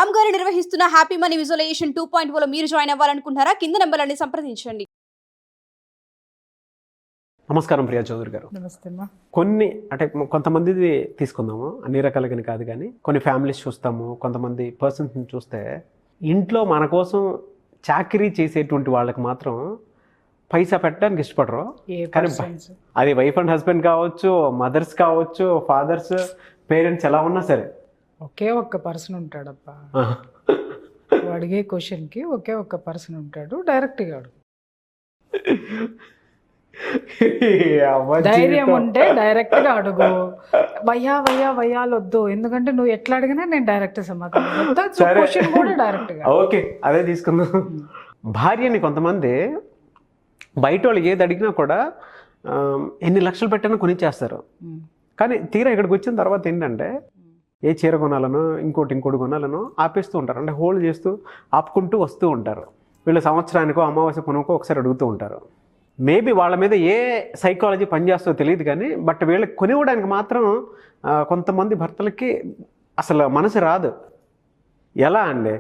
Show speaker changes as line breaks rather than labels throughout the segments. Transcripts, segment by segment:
రామ్ గారు నిర్వహిస్తున్న happy money visualisation 2.0 లో మీరు జాయిన్ అవ్వాలనుకుంటున్నారా? కింద నెంబర్లని సంప్రదించండి.
నమస్కారం ప్రియా చౌదరి గారు.
నమస్తే.
కొన్ని అంటే కొంతమంది తీసుకుందాము, అన్ని రకాలుగా కాదు, కానీ కొన్ని ఫ్యామిలీస్ చూస్తాము, కొంతమంది పర్సన్స్ చూస్తే ఇంట్లో మన కోసం చాకరీ చేసేటువంటి వాళ్ళకి మాత్రం పైసా పెట్టడానికి ఇష్టపడరు. కానీ అది వైఫ్ అండ్ హస్బెండ్ కావచ్చు, మదర్స్ కావచ్చు, ఫాదర్స్, పేరెంట్స్ ఎలా ఉన్నా సరే
ఒకే ఒక్క పర్సన్ ఉంటాడప్పా. అడిగే క్వశ్చన్కి ఒకే ఒక్క పర్సన్ ఉంటాడు. డైరెక్ట్గా అడుగు. ధైర్యం ఉంటే డైరెక్ట్గా అడుగు. వయ్యాలొద్దు, ఎందుకంటే నువ్వు ఎట్లా అడిగినా నేను డైరెక్ట్ సమాధానం క్వశ్చన్ కూడా డైరెక్ట్గా.
ఓకే, అదే తీసుకుందాం. భార్యని కొంతమంది బయట వాళ్ళు ఏది అడిగినా కూడా ఎన్ని లక్షలు పెట్టినా కొనిచ్చేస్తారు. కానీ తీరా ఇక్కడికి వచ్చిన తర్వాత ఏంటంటే ఏ చీర కొనాలనో ఇంకోటి కొనాలనో ఆపేస్తూ ఉంటారు. అంటే హోల్డ్ చేస్తూ ఆపుకుంటూ వస్తూ ఉంటారు. వీళ్ళు సంవత్సరానికో అమావాస్య కొనుక్కో ఒకసారి అడుగుతూ ఉంటారు. మేబీ వాళ్ళ మీద ఏ సైకాలజీ పనిచేస్తుందో తెలియదు, కానీ బట్ వీళ్ళకి కొనివ్వడానికి మాత్రం కొంతమంది భర్తలకి అసలు మనసు రాదు. ఎలా అండి?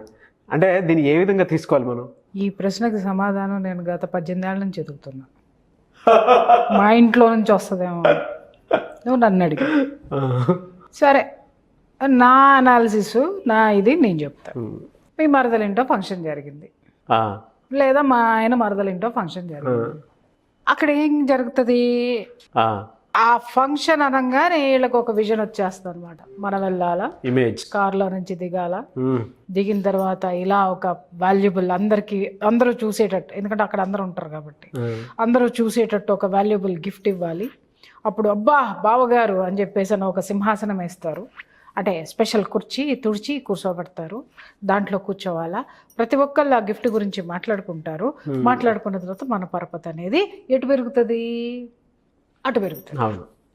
అంటే దీన్ని ఏ విధంగా తీసుకోవాలి మనం?
ఈ ప్రశ్నకి సమాధానం నేను గత 18 ఏళ్ళ నుంచి ఎదుగుతున్నా. మా ఇంట్లో నుంచి వస్తుందేమో, నువ్వు నన్ను అడిగి. సరే, నా అనాలిసిస్, నా ఇది నేను చెప్తాను. మీ మరదలింటో ఫంక్షన్ జరిగింది, లేదా మా ఆయన మరదలింటో ఫంక్షన్ జరిగింది. అక్కడ ఏం జరుగుతుంది? ఆ ఫంక్షన్ అనగానే వీళ్ళకి ఒక విజన్ వచ్చేస్తుంది అనమాట. మనం వెళ్ళాలా,
ఇమేజ్,
కార్లో నుంచి దిగాల, దిగిన తర్వాత ఇలా ఒక వాల్యుబుల్ అందరూ చూసేటట్టు, ఎందుకంటే అక్కడ అందరూ ఉంటారు కాబట్టి అందరూ చూసేటట్టు ఒక వాల్యుబుల్ గిఫ్ట్ ఇవ్వాలి. అప్పుడు అబ్బా బావగారు అని చెప్పేసి ఒక సింహాసనం వేస్తారు. అంటే స్పెషల్ కుర్చీ తుడిచి కూర్చోబెడతారు. దాంట్లో కూర్చోవాలా. ప్రతి ఒక్కళ్ళు ఆ గిఫ్ట్ గురించి మాట్లాడుకుంటారు. మాట్లాడుకున్న తర్వాత మన పరపతి అనేది ఎటు పెరుగుతుంది? అటు పెరుగుతుంది,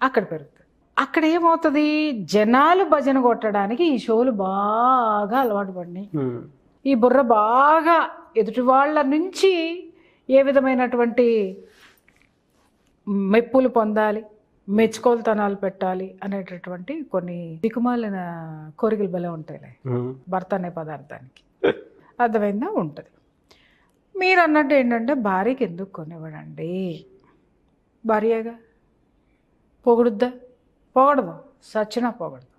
అక్కడ పెరుగుతుంది. అక్కడ ఏమవుతుంది? జనాలు భజన కొట్టడానికి ఈ షోలు బాగా అలవాటు పడినాయి. ఈ బుర్ర బాగా ఎదుటి వాళ్ళ నుంచి ఏ విధమైనటువంటి మెప్పులు పొందాలి, మెచ్చుకోలుతనాలు పెట్టాలి అనేటటువంటి కొన్ని దిక్కుమాలిన కోరికలు భలే ఉంటాయిలే భర్త అనే పదార్థానికి. అర్థమైందా? ఉంటుంది. మీరు అన్నట్టు ఏంటంటే భార్యకి ఎందుకు కొనివ్వడండి? భార్యగా పొగుడుద్దా? పొగడదు, సచ్చినా పొగడదు.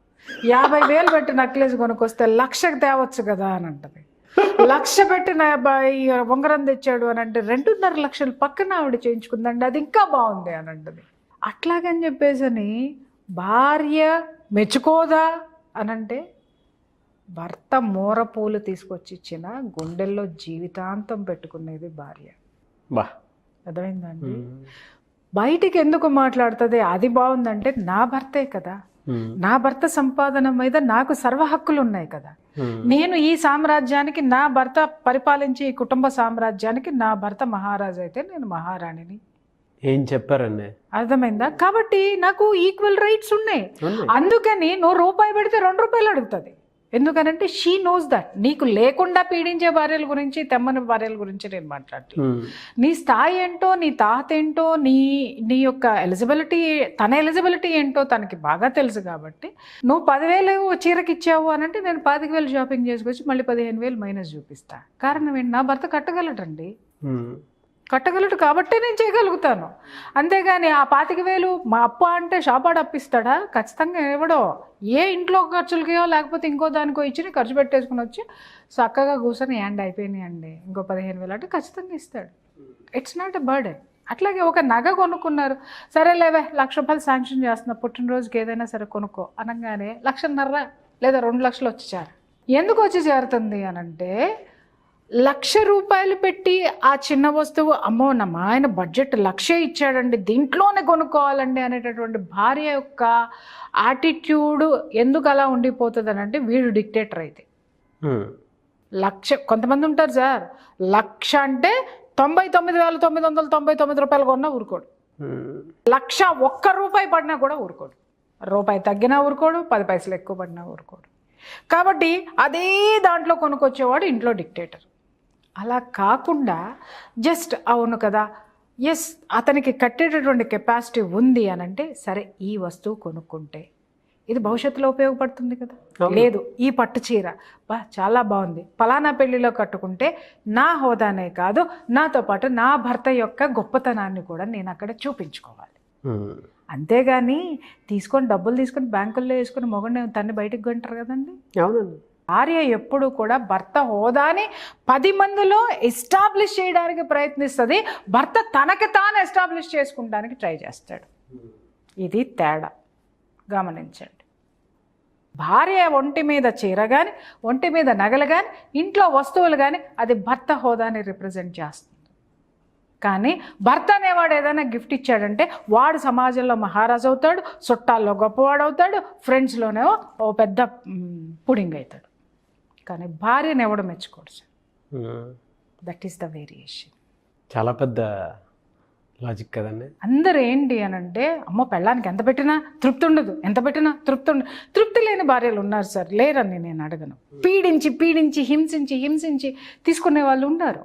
50,000 పెట్టి నక్లెస్ కొనుక్కొస్తే 1,00,000కి తేవచ్చు కదా అని అంటది. 1,00,000 పెట్టి ఉంగరం తెచ్చాడు అని అంటే 2.5 లక్షలు పక్కన ఆవిడ చేయించుకుందండి, అది ఇంకా బాగుంది అని అంటది. అట్లాగని చెప్పేసి భార్య మెచ్చుకోదా అనంటే భర్త మోరపూలు తీసుకొచ్చి ఇచ్చిన గుండెల్లో జీవితాంతం పెట్టుకునేది భార్య. అర్థమైందండి? బయటికి ఎందుకు మాట్లాడుతుంది? అది బాగుందంటే నా భర్తే కదా, నా భర్త సంపాదన మీద నాకు సర్వ హక్కులు ఉన్నాయి కదా. నేను ఈ సామ్రాజ్యానికి, నా భర్త పరిపాలించే ఈ కుటుంబ సామ్రాజ్యానికి నా భర్త మహారాజు అయితే నేను మహారాణిని.
ఏం చెప్పారండి?
అర్థమైందా? కాబట్టి నాకు ఈక్వల్ రైట్స్ ఉన్నాయి. అందుకని నువ్వు రూపాయి పెడితే 2 రూపాయలు అడుగుతుంది. ఎందుకనంటే షీ నోస్ దట్. నీకు లేకుండా పీడించే భార్యల గురించి, తెమ్మని భార్యల గురించి నేను మాట్లాడుతూ, నీ స్థాయి ఏంటో, నీ తాత ఏంటో, నీ యొక్క ఎలిజిబిలిటీ, తన ఎలిజిబిలిటీ ఏంటో తనకి బాగా తెలుసు. కాబట్టి నువ్వు 10,000 చీరకి ఇచ్చావు అని అంటే నేను 25,000 షాపింగ్ చేసుకొచ్చి మళ్ళీ 15,000 మైనస్ చూపిస్తా. కారణం ఏంటి? నా భర్త కట్టగలటండి, కట్టగలడు కాబట్టే నేను చేయగలుగుతాను. అంతేగాని ఆ 25,000 మా అప్ప అంటే షాపాడు అప్పిస్తాడా? ఖచ్చితంగా ఇవ్వడో. ఏ ఇంట్లో ఖర్చులకో లేకపోతే ఇంకో దానికో ఇచ్చి ఖర్చు పెట్టేసుకుని వచ్చి చక్కగా కూర్చొని అయిపోయినాయి అండి ఇంకో 15,000 అంటే ఖచ్చితంగా ఇస్తాడు. It's not a burden. అట్లాగే ఒక నగ కొనుక్కున్నారు, సరేలేవే 1,00,000 రూపాయలు శాంక్షన్ చేస్తున్నా, పుట్టినరోజుకి ఏదైనా సరే కొనుక్కో అనగానే 1,50,000 లేదా 2 లక్షలు వచ్చి చేరు. ఎందుకు వచ్చి చేరుతుంది అనంటే 1,00,000 రూపాయలు పెట్టి ఆ చిన్న వస్తువు, అమ్మో మా ఆయన బడ్జెట్ 1,00,000 ఇచ్చాడండి, దీంట్లోనే కొనుక్కోవాలండి అనేటటువంటి భార్య యొక్క యాటిట్యూడ్ ఎందుకు అలా ఉండిపోతుంది అని అంటే వీడు డిక్టేటర్ అయితే. 1,00,000 కొంతమంది ఉంటారు సార్, 1,00,000 అంటే 99,999 రూపాయలు కొన్నా ఊరుకోడు. 1,00,000 ఒక్క రూపాయి పడినా కూడా ఊరుకోడు. రూపాయి తగ్గినా ఊరుకోడు, 10 పైసలు ఎక్కువ పడినా ఊరుకోడు. కాబట్టి అదే దాంట్లో కొనుక్కొచ్చేవాడు ఇంట్లో డిక్టేటర్. అలా కాకుండా జస్ట్ అవును కదా, ఎస్ అతనికి కట్టేటటువంటి కెపాసిటీ ఉంది అని అంటే సరే ఈ వస్తువు కొనుక్కుంటే ఇది భవిష్యత్తులో ఉపయోగపడుతుంది కదా. లేదు, ఈ పట్టు చీర చాలా బాగుంది, పలానా పెళ్లిలో కట్టుకుంటే నా హోదానే కాదు, నాతో పాటు నా భర్త యొక్క గొప్పతనాన్ని కూడా నేను అక్కడ చూపించుకోవాలి. అంతేగాని డబ్బులు తీసుకొని బ్యాంకుల్లో వేసుకుని మొగుడిని తన్ని బయటకు కొంటారు కదండి.
అవునండి.
భార్య ఎప్పుడు కూడా భర్త హోదాని 10 మందిలో ఎస్టాబ్లిష్ చేయడానికి ప్రయత్నిస్తుంది, భర్త తనకి తాను ఎస్టాబ్లిష్ చేసుకుంటానికి ట్రై చేస్తాడు. ఇది తేడా గమనించండి. భార్య ఒంటి మీద చీర కానీ, ఒంటి మీద నగలు కానీ, ఇంట్లో వస్తువులు కానీ అది భర్త హోదాని రిప్రజెంట్ చేస్తుంది. కానీ భర్త అనేవాడు ఏదైనా గిఫ్ట్ ఇచ్చాడంటే వాడు సమాజంలో మహారాజు అవుతాడు, చుట్టాల్లో గొప్పవాడు అవుతాడు, ఫ్రెండ్స్లోనేమో ఓ పెద్ద పుడింగ్ అవుతాడు. కానీ భార్యను ఎవడు మెచ్చుకోడు sir. That is the variation.
చాలా పెద్ద లాజిక్ కదండి.
అందరూ ఏంటి అని అంటే, అమ్మ పెళ్ళానికి ఎంత పెట్టినా తృప్తి ఉండదు, ఎంత పెట్టినా తృప్తి లేని భార్యలు ఉన్నారు సార్. లేరని నేను అడగను. పీడించి హింసించి తీసుకునే వాళ్ళు ఉన్నారు.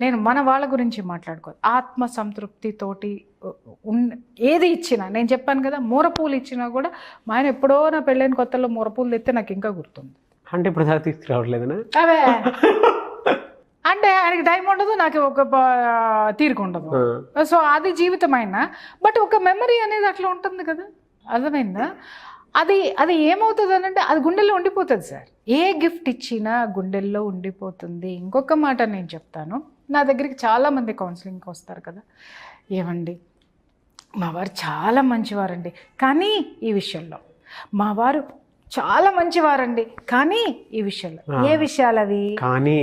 నేను మన వాళ్ళ గురించి మాట్లాడుకోవాలి. ఆత్మ సంతృప్తితోటి ఏది ఇచ్చినా, నేను చెప్పాను కదా, మూరపూలు ఇచ్చినా కూడా మా ఆయన ఎప్పుడో నా పెళ్ళైన కొత్తలో మూరపూలు తెస్తే నాకు ఇంకా గుర్తుంది.
అంటే ఇప్పుడు దాకా తీసుకురావట్లేదనా?
అవే అంటే ఆయనకి టైం ఉండదు, నాకు ఒక తీరిక ఉండదు. సో అది జీవితమైనా బట్ ఒక మెమరీ అనేది అట్లా ఉంటుంది కదా, అర్థమైందా? అది ఏమవుతుంది అని అంటే అది గుండెల్లో ఉండిపోతుంది సార్. ఏ గిఫ్ట్ ఇచ్చినా గుండెల్లో ఉండిపోతుంది. ఇంకొక మాట నేను చెప్తాను, నా దగ్గరికి చాలామంది కౌన్సిలింగ్కి వస్తారు కదా, ఏమండి మా వారు చాలా మంచివారండి కానీ ఈ విషయంలో, మా వారు చాలా మంచివారండి కానీ ఈ విషయంలో. ఏ విషయాలు అవి? కానీ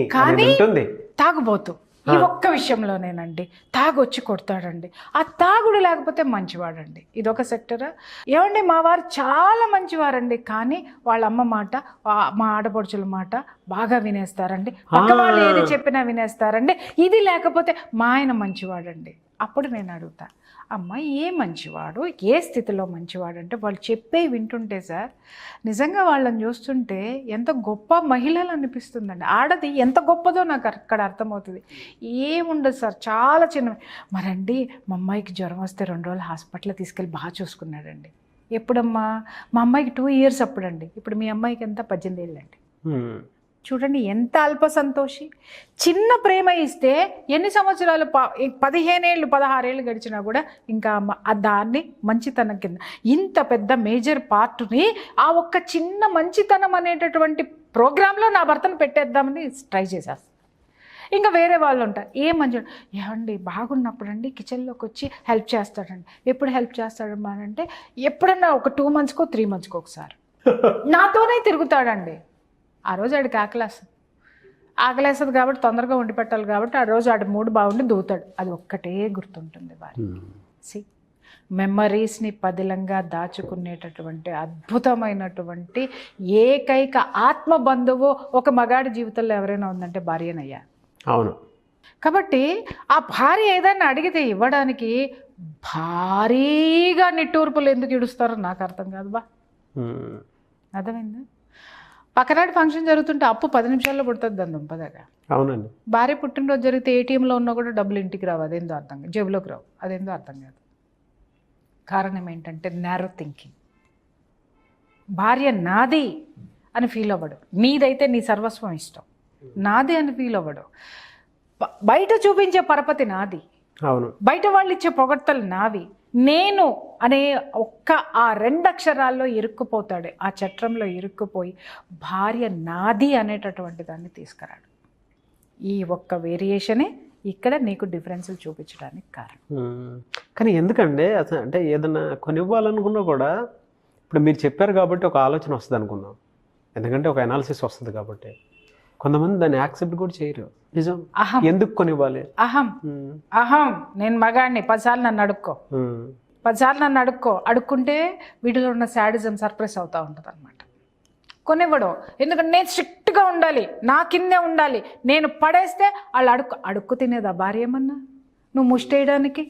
తాగుబోతు ఈ ఒక్క విషయంలోనేనండి, తాగొచ్చి కొడతాడండి, ఆ తాగుడు లేకపోతే మంచివాడండి. ఇదొక సెక్టరా? ఏమండి మా వారు చాలా మంచివారండి కానీ వాళ్ళ అమ్మ మాట, మా ఆడపడుచుల మాట బాగా వినేస్తారండి, పక్క వాళ్ళు ఏది చెప్పినా వినేస్తారండి, ఇది లేకపోతే మా ఆయన మంచివాడండి. అప్పుడు నేను అడుగుతా, అమ్మ ఏ మంచివాడు, ఏ స్థితిలో మంచివాడు అంటే వాళ్ళు చెప్పే వింటుంటే సార్ నిజంగా వాళ్ళని చూస్తుంటే ఎంత గొప్ప మహిళలు అనిపిస్తుందండి. ఆడది ఎంత గొప్పదో నాకు అక్కడ అర్థమవుతుంది. ఏముండదు సార్, చాలా చిన్న. మరండి మా అమ్మాయికి జ్వరం వస్తే 2 రోజులు హాస్పిటల్ తీసుకెళ్ళి బాగా చూసుకున్నాడండి. ఎప్పుడమ్మా? మా అమ్మాయికి 2 years అప్పుడండి. ఇప్పుడు మీ అమ్మాయికి ఎంత? 18 ఏళ్ళండి. చూడండి ఎంత అల్ప సంతోషి. చిన్న ప్రేమ ఇస్తే ఎన్ని సంవత్సరాలు, 15 ఏళ్ళు 16 ఏళ్ళు గడిచినా కూడా ఇంకా దాన్ని మంచితనం కింద, ఇంత పెద్ద మేజర్ పార్ట్ని ఆ ఒక్క చిన్న మంచితనం అనేటటువంటి ప్రోగ్రాంలో నా భర్తను పెట్టేద్దామని ట్రై చేసేస్తాను. ఇంకా వేరే వాళ్ళు ఉంటారు, ఏ మంచి ఏమండి బాగున్నప్పుడు అండి కిచెన్లోకి వచ్చి హెల్ప్ చేస్తాడండి. ఎప్పుడు హెల్ప్ చేస్తాడమ్మా అంటే ఎప్పుడన్నా ఒక 2 monthsకో 3 monthsకో ఒకసారి నాతోనే తిరుగుతాడండి. ఆ రోజు ఆడికి ఆకలేస్తుంది కాబట్టి తొందరగా వండి పెట్టాలి కాబట్టి ఆ రోజు ఆడి మూడు బాగుండి దూతాడు. అది ఒక్కటే గుర్తుంటుంది వారి. మెమరీస్ని పదిలంగా దాచుకునేటటువంటి అద్భుతమైనటువంటి ఏకైక ఆత్మ బంధువు ఒక మగాడి జీవితంలో ఎవరైనా ఉందంటే భార్యనయ్యా.
అవును.
కాబట్టి ఆ భార్య ఏదైనా అడిగితే ఇవ్వడానికి భారీగా నిట్టూర్పులు ఎందుకు ఇడుస్తారో నాకు అర్థం కాదు బా. అర్థమైందా? పక్కనాటి ఫంక్షన్ జరుగుతుంటే అప్పు 10 నిమిషాల్లో పుడుతుంది దాని దుంపదగా.
అవునండి.
భార్య పుట్టినరోజు జరిగితే ఏటీఎంలో ఉన్నా కూడా డబ్బులు ఇంటికి రావు, అదేందో అర్థం కాదు, జేబులోకి రావు, అదేందో అర్థం కాదు. కారణం ఏంటంటే నారో థింకింగ్. భార్య నాది అని ఫీల్ అవ్వడు, నీదైతే నీ సర్వస్వం ఇష్టం, నాది అని ఫీల్ అవ్వడు. బయట చూపించే పరపతి నాది,
అవును,
బయట వాళ్ళు ఇచ్చే పొగడ్తలు నావి, నేను అనే ఒక్క ఆ 2 అక్షరాల్లో ఇరుక్కుపోతాడు, ఆ చట్రంలో ఇరుక్కుపోయి భార్య నాది అనేటటువంటి దాన్ని తీసుకురాడు. ఈ ఒక్క వేరియేషనే ఇక్కడ నీకు డిఫరెన్సులు చూపించడానికి కారణం.
కానీ ఎందుకంటే అసలు అంటే ఏదైనా కొనివ్వాలనుకున్నా కూడా ఇప్పుడు మీరు చెప్పారు కాబట్టి ఒక ఆలోచన వస్తుంది అనుకున్నాం, ఎందుకంటే ఒక అనాలిసిస్ వస్తుంది కాబట్టి. కొంతమంది దాన్ని యాక్సెప్ట్ కూడా చేయరు. నిజం.
అహం.
ఎందుకు కొనివ్వాలి?
అహం నేను మగాడిని 10 సార్లు నన్ను అడుక్కో, 10 సార్లు నన్ను అడుక్కుంటే వీటిలో ఉన్న శాడిజం సర్ప్రెస్ అవుతూ ఉంటుంది అనమాట. కొనివ్వడం ఎందుకంటే నేను స్ట్రిక్ట్గా ఉండాలి, నా కిందే ఉండాలి, నేను పడేస్తే వాళ్ళు అడుక్కు తినేదా భార్య ఏమన్నా నువ్వు ముష్టేయడానికి?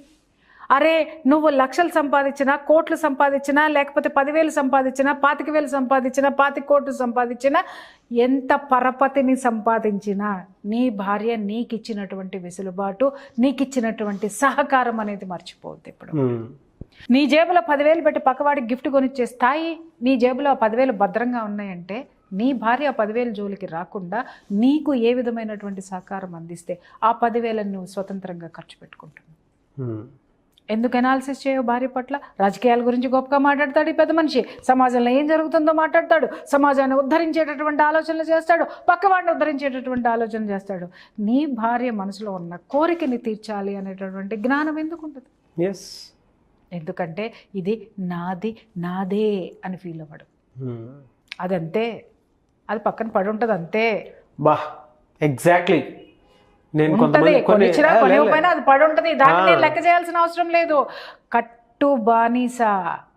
అరే నువ్వు లక్షలు సంపాదించినా, కోట్లు సంపాదించినా, లేకపోతే 10,000 సంపాదించినా, 25,000 సంపాదించినా, 25 కోట్లు సంపాదించినా, ఎంత పరపతిని సంపాదించినా నీ భార్య నీకు ఇచ్చినటువంటి వెసులుబాటు, నీకు ఇచ్చినటువంటి సహకారం అనేది మర్చిపోవద్దు. ఇప్పుడు నీ జేబులో 10,000 పెట్టి పక్కవాడికి గిఫ్ట్ కొనిచ్చే స్థాయి, నీ జేబులో 10,000 భద్రంగా ఉన్నాయంటే నీ భార్య 10,000 జోలికి రాకుండా నీకు ఏ విధమైనటువంటి సహకారం అందిస్తే ఆ 10,000 నువ్వు స్వతంత్రంగా ఖర్చు పెట్టుకుంటున్నావు. ఎందుకు అనాలిసిస్ చేయవు భార్య పట్ల? రాజకీయాల గురించి గొప్పగా మాట్లాడతాడు ఈ పెద్ద మనిషి, సమాజంలో ఏం జరుగుతుందో మాట్లాడతాడు, సమాజాన్ని ఉద్ధరించేటటువంటి ఆలోచనలు చేస్తాడు, పక్కవాడిని ఉద్ధరించేటటువంటి ఆలోచన చేస్తాడు. నీ భార్య మనసులో ఉన్న కోరికని తీర్చాలి అనేటటువంటి జ్ఞానం ఎందుకు ఉండదు?
ఎస్.
ఎందుకంటే ఇది నాదే అని ఫీల్ అవ్వడు. అదంతే, అది పక్కన పడి ఉంటుంది అంతే.
బా ఎగ్జాక్ట్లీ. నేను
కొనిచ్చినా కొనివ్వకపోయినా అది పడి ఉంటుంది. దాన్ని నేను లెక్క చేయాల్సిన అవసరం లేదు. కట్టు బానిస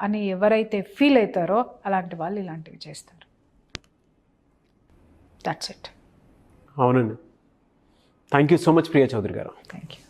అని ఎవరైతే ఫీల్ అవుతారో అలాంటి వాళ్ళు ఇలాంటివి చేస్తారు. That's it.
అవునండి. Thank you so much Priya Chaudhary గారు.
Thank you.